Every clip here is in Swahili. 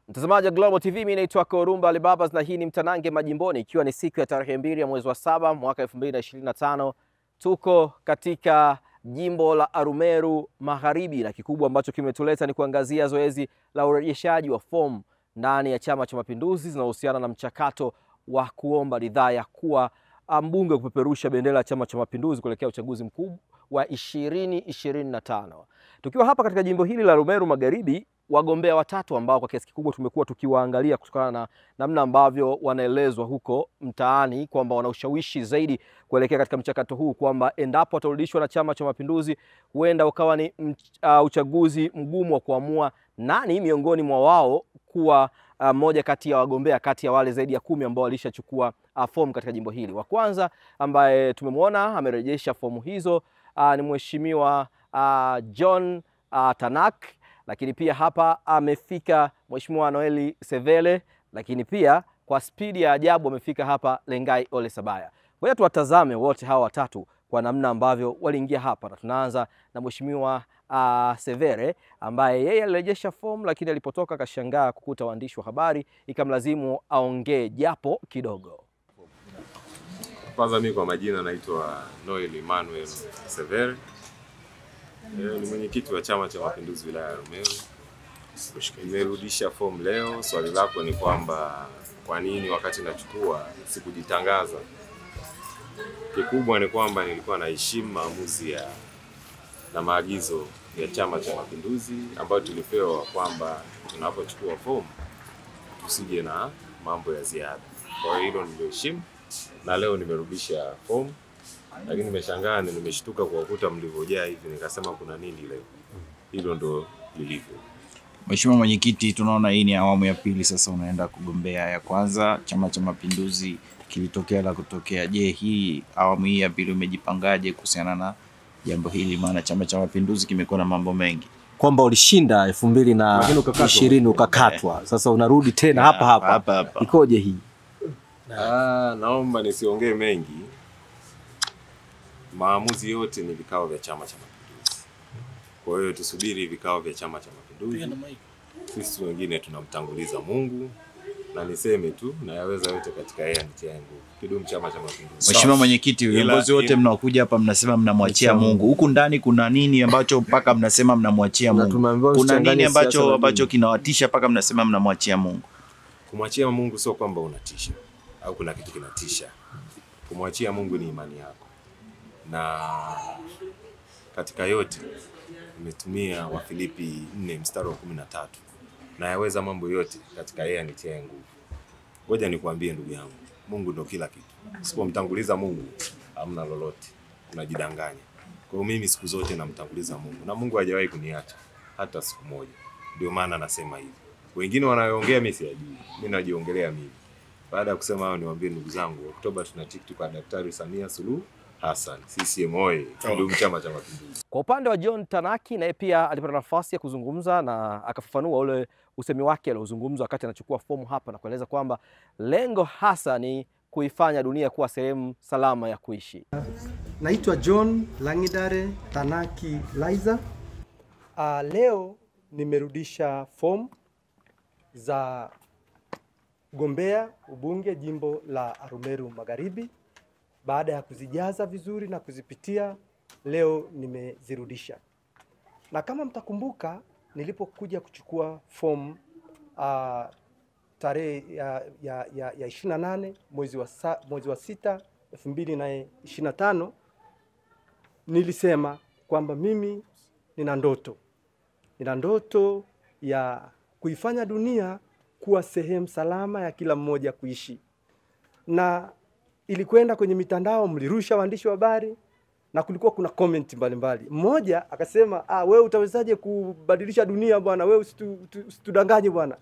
Mtazamaji wa Global TV, mimi naitwa Korumba Alibabas na hii ni Mtanange Majimboni, ikiwa ni siku ya tarehe 2 ya mwezi wa 7 mwaka 2025. Tuko katika jimbo la Arumeru Magharibi na kikubwa ambacho kimetuleta ni kuangazia zoezi la urejeshaji wa fomu ndani ya Chama cha Mapinduzi zinazohusiana na mchakato wa kuomba ridhaa ya kuwa mbunge kupeperusha bendera ya Chama cha Mapinduzi kuelekea uchaguzi mkuu wa 2025. Tukiwa hapa katika jimbo hili la Arumeru Magharibi, wagombea watatu ambao kwa kiasi kikubwa tumekuwa tukiwaangalia kutokana na namna ambavyo wanaelezwa huko mtaani kwamba wana ushawishi zaidi kuelekea katika mchakato huu, kwamba endapo watarudishwa na Chama cha Mapinduzi huenda ukawa ni uchaguzi mgumu wa kuamua nani miongoni mwa wao kuwa mmoja kati ya wagombea kati ya wale zaidi ya 10 ambao walishachukua fomu katika jimbo hili. Wa kwanza ambaye tumemwona amerejesha fomu hizo ni Mheshimiwa John Tanak, lakini pia hapa amefika Mheshimiwa Noeli Sevele, lakini pia kwa spidi ya ajabu amefika hapa Lengai Ole Sabaya. Ngoja tuwatazame wote hawa watatu kwa namna ambavyo waliingia hapa, na tunaanza na Mheshimiwa Severe ambaye yeye alirejesha fomu, lakini alipotoka akashangaa kukuta waandishi wa habari, ikamlazimu aongee japo kidogo. Kwanza mimi kwa majina naitwa Noel Emmanuel Severe. Ni mwenyekiti wa Chama cha Mapinduzi wilaya ya Arumeru. Nimerudisha fomu leo. Swali lako ni kwamba kwa nini wakati nachukua sikujitangaza. Kikubwa ni kwamba nilikuwa naheshimu maamuzi na maagizo ya Chama cha Mapinduzi ambayo tulipewa kwamba tunapochukua fomu tusije na mambo ya ziada. Kwa hiyo niliheshimu na leo nimerudisha fomu, lakini nimeshangaa na nimeshtuka kwa kukuta mlivyojaa hivi, nikasema kuna nini leo. Hilo ndo lilivyo. Mheshimiwa Mwenyekiti, tunaona hii ni awamu ya pili sasa unaenda kugombea. Ya kwanza Chama cha Mapinduzi kilitokea la kutokea. Je, hii awamu hii ya pili umejipangaje kuhusiana na jambo hili? Maana Chama cha Mapinduzi kimekuwa na mambo mengi. Kwamba ulishinda 2020 ukakatwa. Sasa unarudi tena hapa. Ikoje hii? Naomba nisiongee mengi. Maamuzi yote ni vikao vya Chama cha Mapinduzi. Kwa hiyo tusubiri vikao vya Chama cha Mapinduzi. Sisi wengine tunamtanguliza Mungu, na niseme tu na yaweza yote katika yeye anitia nguvu. Kidumu Chama cha Mapinduzi. Mheshimiwa Mwenyekiti, viongozi wote mnaokuja hapa mnasema mnamwachia Mungu. Huku ndani kuna nini ambacho mpaka mnasema mnamwachia Mungu? Kuna nini ambacho kinawatisha mpaka mnasema mnamwachia Mungu? Kumwachia Mungu sio kwamba unatisha au kuna kitu kinatisha. Kumwachia Mungu ni imani yako. Na katika yote nimetumia Wafilipi 4:13. Na yaweza mambo yote katika yeye anitia nguvu. Ngoja nikwambie ndugu yangu, Mungu ndo kila kitu. Usipomtanguliza Mungu hamna lolote, unajidanganya. Kwa hiyo mimi siku zote namtanguliza Mungu, na Mungu hajawahi kuniacha hata siku moja. Ndio maana nasema hivi. Wengine wanaoongea mimi siyajui, mimi najiongelea mimi. Baada ya kusema hayo niwaambie ndugu zangu, Oktoba tunatiki kwa Daktari Samia Suluhu Hassan. CCM oyee! Ndugu Chama cha Mapinduzi. Kwa upande wa John Tanaki, naye pia alipata nafasi ya kuzungumza na akafafanua ule usemi wake aliozungumza wakati anachukua fomu hapa, na kueleza kwamba lengo hasa ni kuifanya dunia kuwa sehemu salama ya kuishi. Naitwa John Langidare Tanaki Laiza. Leo nimerudisha fomu za gombea ubunge jimbo la Arumeru Magharibi. Baada ya kuzijaza vizuri na kuzipitia, leo nimezirudisha. Na kama mtakumbuka, nilipokuja kuchukua fomu tarehe ya 28 mwezi wa 6 2025, nilisema kwamba mimi nina ndoto ya kuifanya dunia kuwa sehemu salama ya kila mmoja kuishi. Na ilikwenda kwenye mitandao, mlirusha waandishi wa habari, na kulikuwa kuna comment mbalimbali. Mmoja akasema, wewe utawezaje kubadilisha dunia bwana, wewe usitudanganye bwana.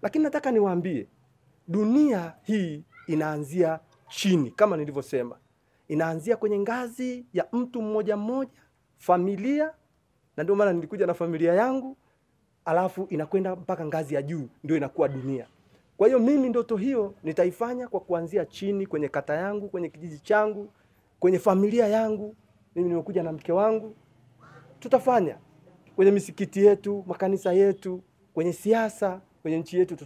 Lakini nataka niwaambie, dunia hii inaanzia chini kama nilivyosema. Inaanzia kwenye ngazi ya mtu mmoja mmoja, familia, na ndio maana nilikuja na familia yangu, alafu inakwenda mpaka ngazi ya juu, ndio inakuwa dunia. Kwa hiyo mimi ndoto hiyo nitaifanya kwa kuanzia chini, kwenye kata yangu, kwenye kijiji changu, kwenye familia yangu. Mimi nimekuja na mke wangu. Tutafanya kwenye misikiti yetu, makanisa yetu, kwenye siasa, kwenye nchi yetu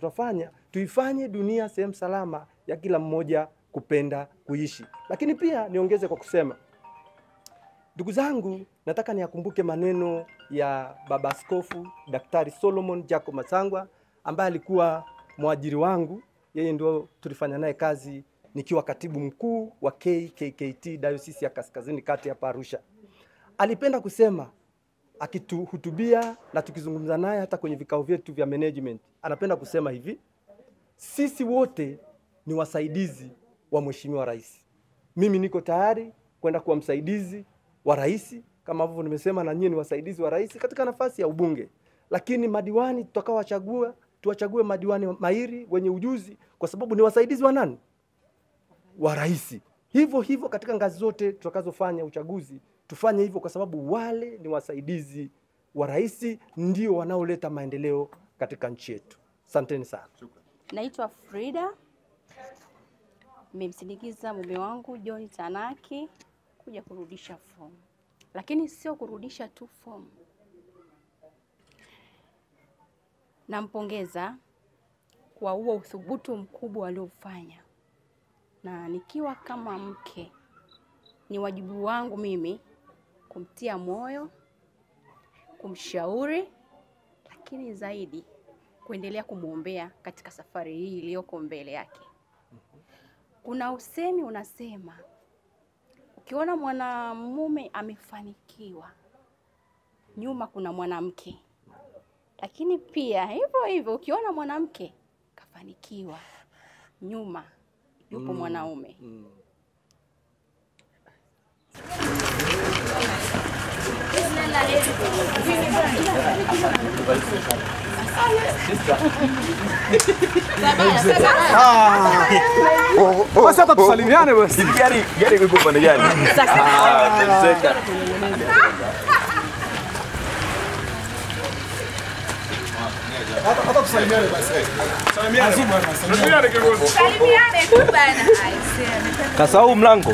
tuifanye dunia sehemu salama ya kila mmoja kupenda kuishi. Lakini pia niongeze kwa kusema, ndugu zangu, nataka niyakumbuke maneno ya Baba Askofu Daktari Solomon Jacob Masangwa ambaye alikuwa mwajiri wangu. Yeye ndio tulifanya naye kazi nikiwa katibu mkuu wa KKKT Diocese ya Kaskazini Kati hapa Arusha. Alipenda kusema akituhutubia na tukizungumza naye hata kwenye vikao vyetu vya management, anapenda kusema hivi: sisi wote ni wasaidizi wa Mheshimiwa Rais. Mimi niko tayari kwenda kuwa msaidizi wa rais kama ambavyo nimesema na nyinyi ni wasaidizi wa rais katika nafasi ya ubunge. Lakini madiwani tutakawachagua, tuwachague madiwani mahiri wenye ujuzi, kwa sababu ni wasaidizi wa nani? Wa rais. Hivyo hivyo katika ngazi zote tutakazofanya uchaguzi, tufanye hivyo kwa sababu wale ni wasaidizi wa rais, ndio wanaoleta maendeleo katika nchi yetu. Asanteni sana. Naitwa Frida. Nimemsindikiza mume wangu John Tanaki kuja kurudisha fomu. Lakini sio kurudisha tu fomu. Nampongeza kwa huo uthubutu mkubwa aliofanya. Na nikiwa kama mke, ni wajibu wangu mimi kumtia moyo, kumshauri, lakini zaidi kuendelea kumuombea katika safari hii iliyoko mbele yake. Kuna usemi unasema, ukiona mwanamume amefanikiwa, nyuma kuna mwanamke. Lakini pia hivyo hivyo ukiona mwanamke kafanikiwa, nyuma yupo mwanaume. Basi hata tusalimiane basi. Gari iko pande gani? Hata tusalimiane basi. Salimiane kiongozi. Salimiane tu bana. Kasahau mlango.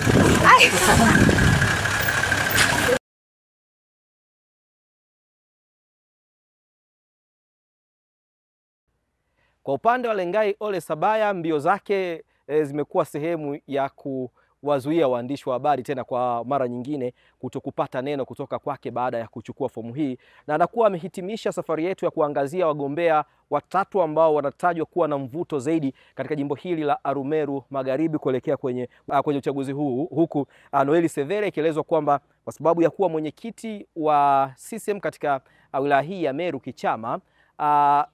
Kwa upande wa Lengai Ole Sabaya, mbio zake zimekuwa sehemu ya kuwazuia waandishi wa habari tena kwa mara nyingine kutokupata neno kutoka kwake baada ya kuchukua fomu hii, na anakuwa amehitimisha safari yetu ya kuangazia wagombea watatu ambao wanatajwa kuwa na mvuto zaidi katika jimbo hili la Arumeru Magharibi kuelekea kwenye uchaguzi huu, huku Noeli Severe ikielezwa kwamba kwa sababu ya kuwa mwenyekiti wa CCM katika wilaya hii ya Meru kichama,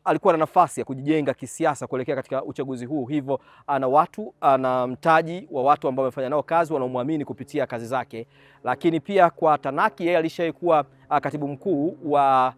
alikuwa na nafasi ya kujijenga kisiasa kuelekea katika uchaguzi huu. Hivyo ana mtaji wa watu ambao wamefanya nao kazi, wanaomwamini kupitia kazi zake. Lakini pia kwa Tanaki, yeye alishaikuwa katibu mkuu wa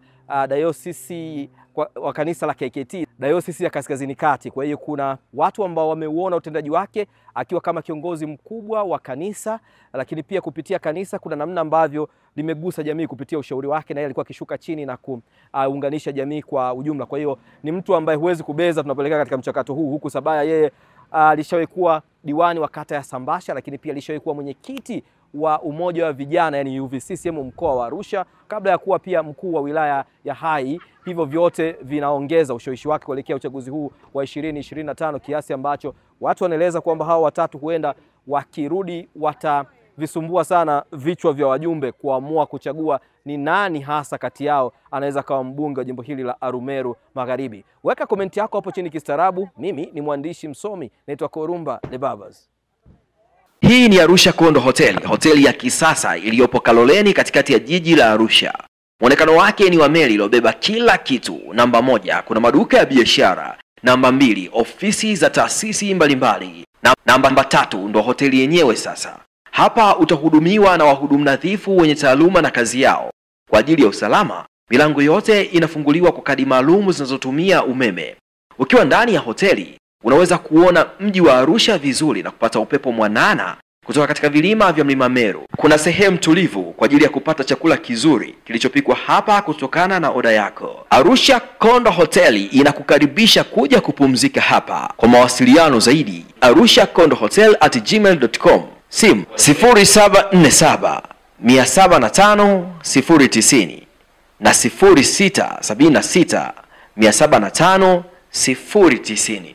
dayosisi wa kanisa la KKT Dayosisi ya Kaskazini Kati. Kwa hiyo kuna watu ambao wameuona utendaji wake akiwa kama kiongozi mkubwa wa kanisa, lakini pia kupitia kanisa kuna namna ambavyo limegusa jamii kupitia ushauri wake, na yeye alikuwa akishuka chini na kuunganisha jamii kwa ujumla. Kwa hiyo ni mtu ambaye huwezi kubeza tunapeleka katika mchakato huu. Huku Sabaya yeye alishawahi kuwa diwani wa kata ya Sambasha, lakini pia alishawahi kuwa mwenyekiti wa umoja wa vijana yani UVCCM mkoa wa Arusha, kabla ya kuwa pia mkuu wa wilaya ya Hai. Hivyo vyote vinaongeza ushawishi wake kuelekea uchaguzi huu wa 2025, kiasi ambacho watu wanaeleza kwamba hao watatu huenda wakirudi watavisumbua sana vichwa vya wajumbe kuamua kuchagua ni nani hasa kati yao anaweza kawa mbunge wa jimbo hili la Arumeru Magharibi. Weka komenti yako hapo chini kistaarabu. Mimi ni mwandishi msomi, naitwa Korumba The Babas. Hii ni Arusha Kondo Hotel, hoteli ya kisasa iliyopo Kaloleni katikati ya jiji la Arusha. Muonekano wake ni wa meli iliyobeba kila kitu. Namba 1, kuna maduka ya biashara. Namba 2, ofisi za taasisi mbalimbali. Namba 3, ndo hoteli yenyewe sasa. Hapa utahudumiwa na wahudumu nadhifu wenye taaluma na kazi yao. Kwa ajili ya usalama, milango yote inafunguliwa kwa kadi maalum zinazotumia umeme. Ukiwa ndani ya hoteli, unaweza kuona mji wa Arusha vizuri na kupata upepo mwanana kutoka katika vilima vya Mlima Meru. Kuna sehemu tulivu kwa ajili ya kupata chakula kizuri kilichopikwa hapa kutokana na oda yako. Arusha Kondo Hoteli inakukaribisha kuja kupumzika hapa. Kwa mawasiliano zaidi, arushakondohotel@gmail.com. Simu 0747 705 090 na 0676 705 090.